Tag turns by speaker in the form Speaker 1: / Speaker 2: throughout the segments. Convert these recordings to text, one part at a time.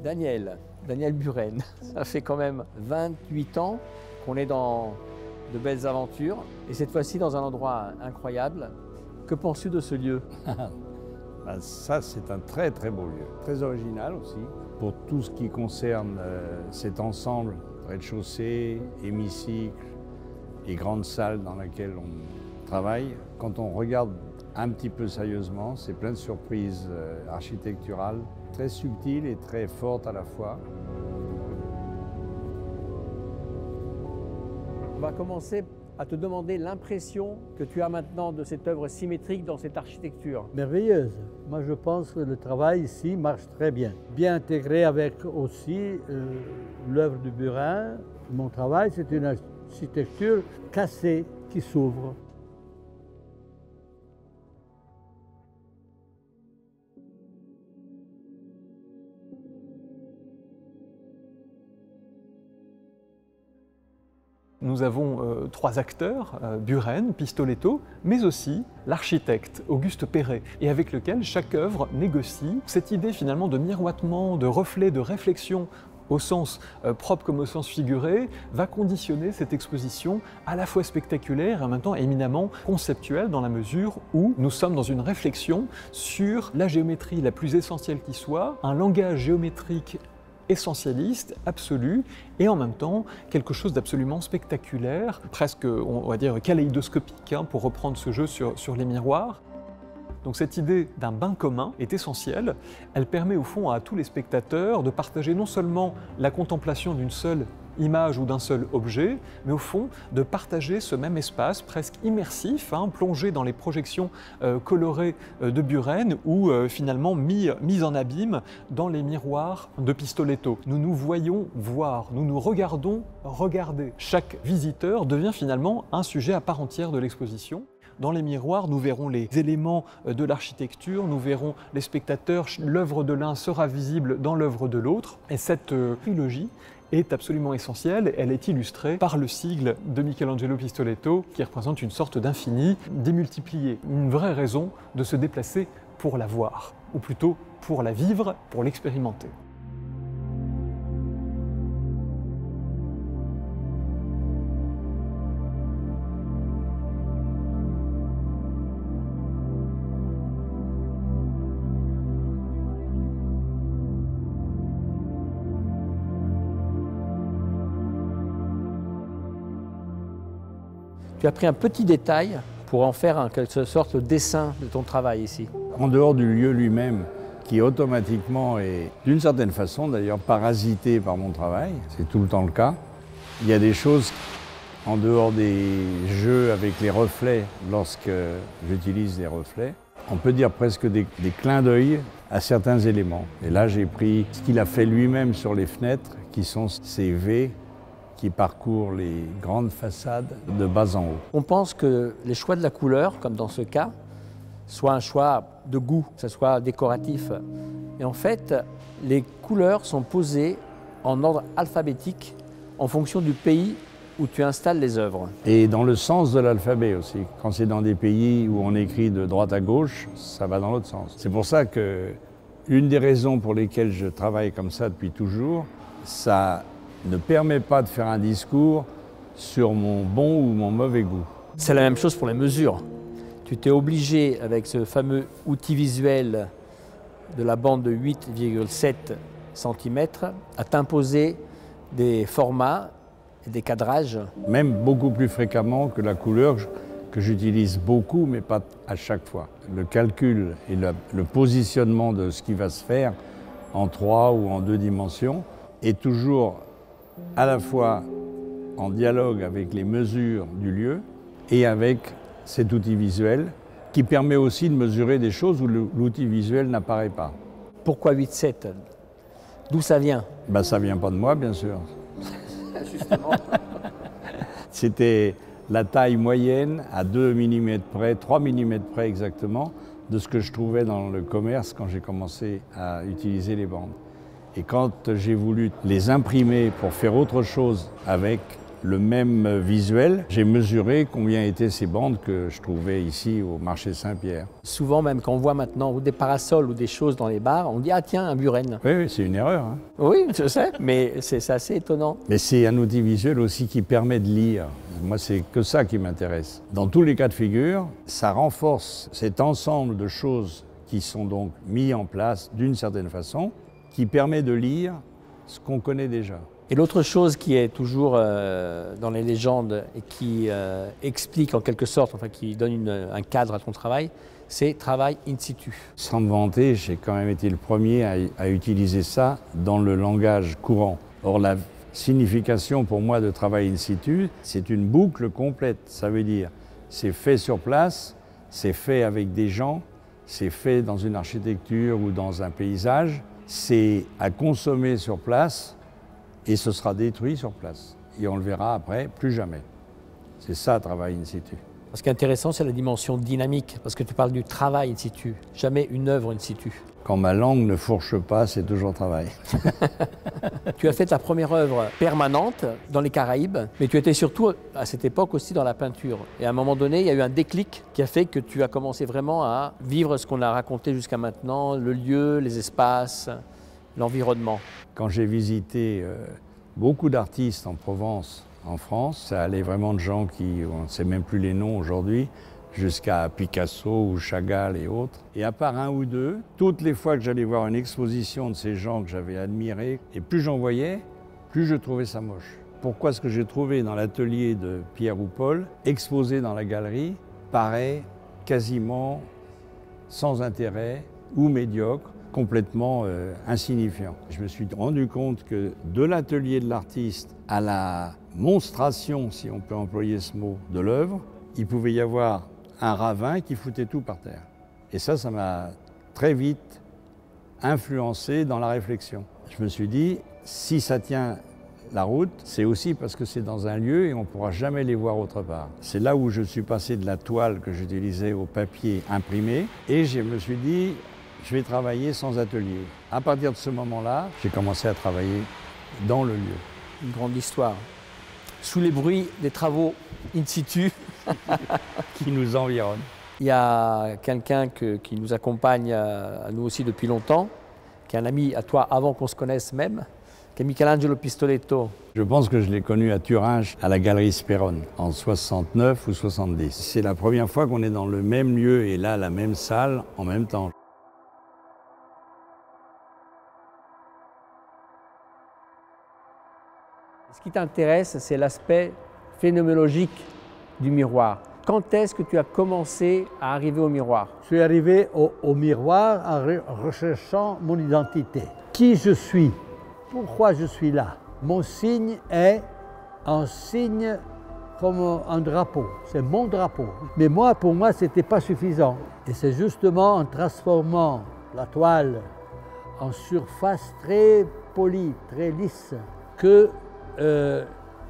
Speaker 1: Daniel Buren. Ça fait quand même 28 ans qu'on est dans de belles aventures et cette fois-ci dans un endroit incroyable. Que penses-tu de ce lieu?
Speaker 2: Ça, c'est un très très beau lieu, très original aussi. Pour tout ce qui concerne cet ensemble, rez-de-chaussée, hémicycle et grande salle dans laquelle on travaille, quand on regarde un petit peu sérieusement, c'est plein de surprises architecturales, très subtiles et très fortes à la fois.
Speaker 1: On va commencer à te demander l'impression que tu as maintenant de cette œuvre symétrique dans cette architecture.
Speaker 3: Merveilleuse. Moi, je pense que le travail ici marche très bien. Bien intégré avec aussi l'œuvre de Buren. Mon travail, c'est une architecture cassée qui s'ouvre.
Speaker 4: Nous avons trois acteurs, Buren, Pistoletto, mais aussi l'architecte Auguste Perret, et avec lequel chaque œuvre négocie cette idée finalement de miroitement, de reflet, de réflexion au sens propre comme au sens figuré, va conditionner cette exposition à la fois spectaculaire et en même temps éminemment conceptuelle dans la mesure où nous sommes dans une réflexion sur la géométrie la plus essentielle qui soit, un langage géométrique essentialiste, absolu, et en même temps quelque chose d'absolument spectaculaire, presque on va dire kaléidoscopique, pour reprendre ce jeu sur les miroirs. Donc cette idée d'un bain commun est essentielle, elle permet au fond à tous les spectateurs de partager non seulement la contemplation d'une seule image ou d'un seul objet, mais au fond de partager ce même espace presque immersif, plongé dans les projections colorées de Buren ou finalement mis en abîme dans les miroirs de Pistoletto. Nous nous voyons voir, nous nous regardons regarder. Chaque visiteur devient finalement un sujet à part entière de l'exposition. Dans les miroirs, nous verrons les éléments de l'architecture, nous verrons les spectateurs, l'œuvre de l'un sera visible dans l'œuvre de l'autre. Et cette trilogie est absolument essentielle. Elle est illustrée par le sigle de Michelangelo Pistoletto qui représente une sorte d'infini démultiplié. Une vraie raison de se déplacer pour la voir, ou plutôt pour la vivre, pour l'expérimenter.
Speaker 1: Tu as pris un petit détail pour en faire en quelque sorte le dessin de ton travail ici.
Speaker 2: En dehors du lieu lui-même, qui automatiquement est, d'une certaine façon d'ailleurs, parasité par mon travail, c'est tout le temps le cas, il y a des choses en dehors des jeux avec les reflets, lorsque j'utilise les reflets, on peut dire presque des clins d'œil à certains éléments. Et là, j'ai pris ce qu'il a fait lui-même sur les fenêtres, qui sont ces V qui parcourent les grandes façades de bas en haut.
Speaker 1: On pense que les choix de la couleur, comme dans ce cas, soient un choix de goût, que ce soit décoratif. Et en fait, les couleurs sont posées en ordre alphabétique en fonction du pays où tu installes les œuvres.
Speaker 2: Et dans le sens de l'alphabet aussi. Quand c'est dans des pays où on écrit de droite à gauche, ça va dans l'autre sens. C'est pour ça que une des raisons pour lesquelles je travaille comme ça depuis toujours, ça ne permet pas de faire un discours sur mon bon ou mon mauvais goût.
Speaker 1: C'est la même chose pour les mesures. Tu t'es obligé, avec ce fameux outil visuel de la bande de 8,7 cm, à t'imposer des formats et des cadrages.
Speaker 2: Même beaucoup plus fréquemment que la couleur, que j'utilise beaucoup, mais pas à chaque fois. Le calcul et le positionnement de ce qui va se faire en 3 ou en 2 dimensions est toujours à la fois en dialogue avec les mesures du lieu et avec cet outil visuel qui permet aussi de mesurer des choses où l'outil visuel n'apparaît pas.
Speaker 1: Pourquoi 8,7 ? D'où ça vient ?
Speaker 2: Ça vient pas de moi, bien sûr.
Speaker 1: Justement.
Speaker 2: C'était la taille moyenne à 2 mm près, 3 mm près exactement, de ce que je trouvais dans le commerce quand j'ai commencé à utiliser les bandes. Et quand j'ai voulu les imprimer pour faire autre chose avec le même visuel. J'ai mesuré combien étaient ces bandes que je trouvais ici au marché Saint-Pierre.
Speaker 1: Souvent même quand on voit maintenant ou des parasols ou des choses dans les bars, on dit « Ah tiens, un buren ».
Speaker 2: Oui, c'est une erreur, hein.
Speaker 1: Oui, je sais, mais c'est assez étonnant.
Speaker 2: Mais c'est un outil visuel aussi qui permet de lire. Moi, c'est que ça qui m'intéresse. Dans tous les cas de figure, ça renforce cet ensemble de choses qui sont donc mis en place d'une certaine façon, qui permet de lire ce qu'on connaît déjà.
Speaker 1: Et l'autre chose qui est toujours dans les légendes et qui explique en quelque sorte, enfin qui donne un cadre à ton travail, c'est travail in situ.
Speaker 2: Sans me vanter, j'ai quand même été le premier à utiliser ça dans le langage courant. Or, la signification pour moi de travail in situ, c'est une boucle complète. Ça veut dire, c'est fait sur place, c'est fait avec des gens, c'est fait dans une architecture ou dans un paysage, c'est à consommer sur place, et ce sera détruit sur place. Et on le verra après, plus jamais. C'est ça, travail in situ.
Speaker 1: Ce qui est intéressant, c'est la dimension dynamique, parce que tu parles du travail in situ, jamais une œuvre in situ.
Speaker 2: Quand ma langue ne fourche pas, c'est toujours travail.
Speaker 1: Tu as fait ta première œuvre permanente dans les Caraïbes, mais tu étais surtout à cette époque aussi dans la peinture. Et à un moment donné, il y a eu un déclic qui a fait que tu as commencé vraiment à vivre ce qu'on a raconté jusqu'à maintenant, le lieu, les espaces, l'environnement.
Speaker 2: Quand j'ai visité beaucoup d'artistes en Provence, en France, ça allait vraiment de gens qui, on ne sait même plus les noms aujourd'hui, jusqu'à Picasso ou Chagall et autres. Et à part un ou deux, toutes les fois que j'allais voir une exposition de ces gens que j'avais admirés, et plus j'en voyais, plus je trouvais ça moche. Pourquoi ce que j'ai trouvé dans l'atelier de Pierre ou Paul, exposé dans la galerie, paraît quasiment sans intérêt ou médiocre, complètement insignifiant. Je me suis rendu compte que de l'atelier de l'artiste à la monstration, si on peut employer ce mot, de l'œuvre, il pouvait y avoir un ravin qui foutait tout par terre. Et ça m'a très vite influencé dans la réflexion. Je me suis dit, si ça tient la route, c'est aussi parce que c'est dans un lieu et on ne pourra jamais les voir autre part. C'est là où je suis passé de la toile que j'utilisais au papier imprimé et je me suis dit, je vais travailler sans atelier. À partir de ce moment-là, j'ai commencé à travailler dans le lieu.
Speaker 1: Une grande histoire. Sous les bruits des travaux in situ
Speaker 2: qui nous environnent.
Speaker 1: Il y a quelqu'un qui nous accompagne à nous aussi depuis longtemps, qui est un ami à toi avant qu'on se connaisse même, qui est Michelangelo Pistoletto.
Speaker 2: Je pense que je l'ai connu à Thuringe, à la Galerie Sperone, en 69 ou 70. C'est la première fois qu'on est dans le même lieu et là, la même salle, en même temps.
Speaker 1: Ce qui t'intéresse, c'est l'aspect phénoménologique du miroir. Quand est-ce que tu as commencé à arriver au miroir?
Speaker 3: Je suis arrivé au miroir en recherchant mon identité. Qui je suis? Pourquoi je suis là? Mon signe est un signe comme un drapeau. C'est mon drapeau. Mais moi, pour moi, ce n'était pas suffisant. Et c'est justement en transformant la toile en surface très polie, très lisse, que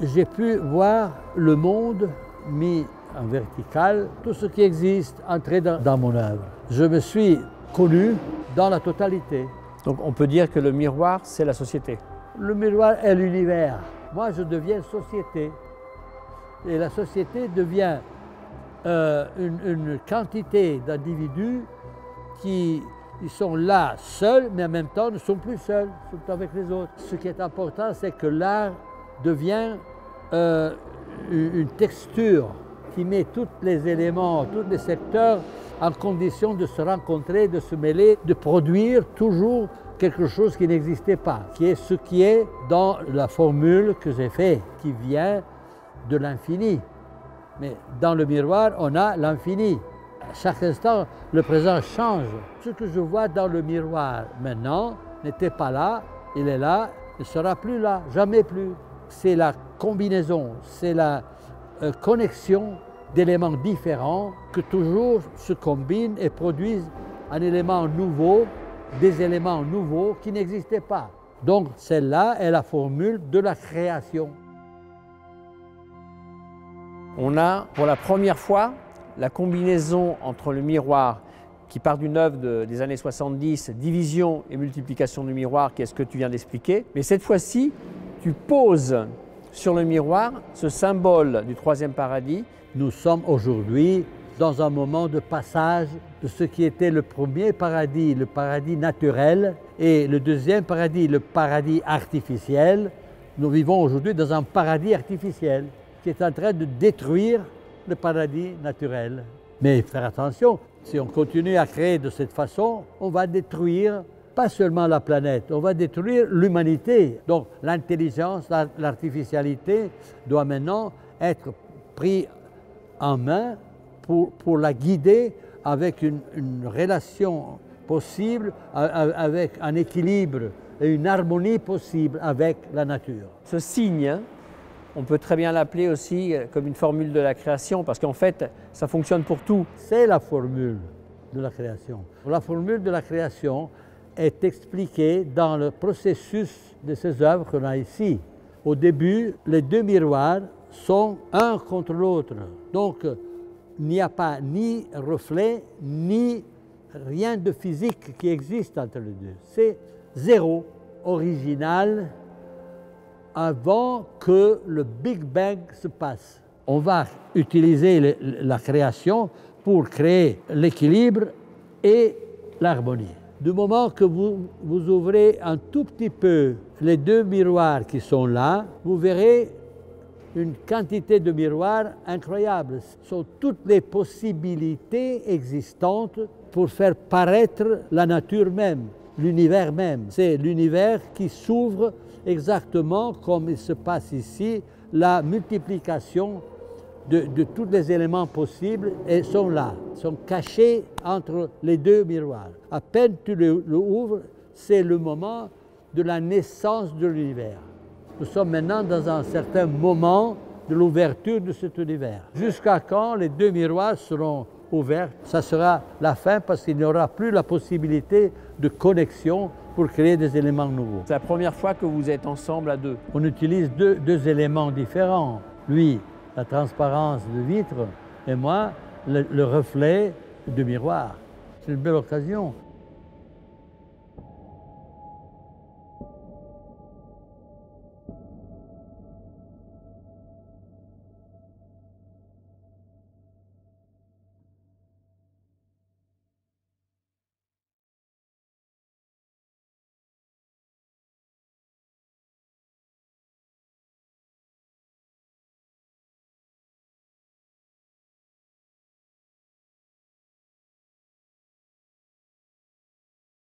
Speaker 3: j'ai pu voir le monde mis en vertical, tout ce qui existe entrer dans mon œuvre. Je me suis connu dans la totalité.
Speaker 1: Donc on peut dire que le miroir, c'est la société.
Speaker 3: Le miroir est l'univers. Moi, je deviens société. Et la société devient une quantité d'individus qui ils sont là seuls, mais en même temps ne sont plus seuls, sont avec les autres. Ce qui est important, c'est que l'art devient une texture qui met tous les éléments, tous les secteurs en condition de se rencontrer, de se mêler, de produire toujours quelque chose qui n'existait pas, qui est ce qui est dans la formule que j'ai faite, qui vient de l'infini. Mais dans le miroir, on a l'infini. À chaque instant, le présent change. Ce que je vois dans le miroir maintenant n'était pas là, il est là, ne sera plus là, jamais plus. C'est la combinaison, c'est la connexion d'éléments différents que toujours se combinent et produisent un élément nouveau, des éléments nouveaux qui n'existaient pas. Donc celle-là est la formule de la création.
Speaker 1: On a pour la première fois la combinaison entre le miroir qui part d'une œuvre des années 70, division et multiplication du miroir, qui est ce que tu viens d'expliquer. Mais cette fois-ci, tu poses sur le miroir, ce symbole du troisième paradis.
Speaker 3: Nous sommes aujourd'hui dans un moment de passage de ce qui était le premier paradis, le paradis naturel, et le deuxième paradis, le paradis artificiel. Nous vivons aujourd'hui dans un paradis artificiel qui est en train de détruire le paradis naturel. Mais faire attention, si on continue à créer de cette façon, on va détruire pas seulement la planète, on va détruire l'humanité. Donc l'intelligence, l'artificialité doit maintenant être prise en main pour la guider avec une relation possible, avec un équilibre et une harmonie possible avec la nature.
Speaker 1: Ce signe, on peut très bien l'appeler aussi comme une formule de la création, parce qu'en fait, ça fonctionne pour tout.
Speaker 3: C'est la formule de la création. La formule de la création est expliquée dans le processus de ces œuvres qu'on a ici. Au début, les deux miroirs sont un contre l'autre. Donc, il n'y a pas ni reflet, ni rien de physique qui existe entre les deux. C'est zéro, original, avant que le Big Bang se passe. On va utiliser la création pour créer l'équilibre et l'harmonie. Du moment que vous ouvrez un tout petit peu les deux miroirs qui sont là, vous verrez une quantité de miroirs incroyable. Ce sont toutes les possibilités existantes pour faire paraître la nature même, l'univers même. C'est l'univers qui s'ouvre exactement comme il se passe ici. La multiplication de tous les éléments possibles sont là, sont cachés entre les deux miroirs. À peine tu le ouvres, c'est le moment de la naissance de l'univers. Nous sommes maintenant dans un certain moment de l'ouverture de cet univers. Jusqu'à quand les deux miroirs seront ouverts, ça sera la fin parce qu'il n'y aura plus la possibilité de connexion pour créer des éléments nouveaux.
Speaker 1: C'est la première fois que vous êtes ensemble à deux.
Speaker 3: On utilise deux éléments différents. Lui, la transparence de vitre, et moi, le reflet de miroir. C'est une belle occasion.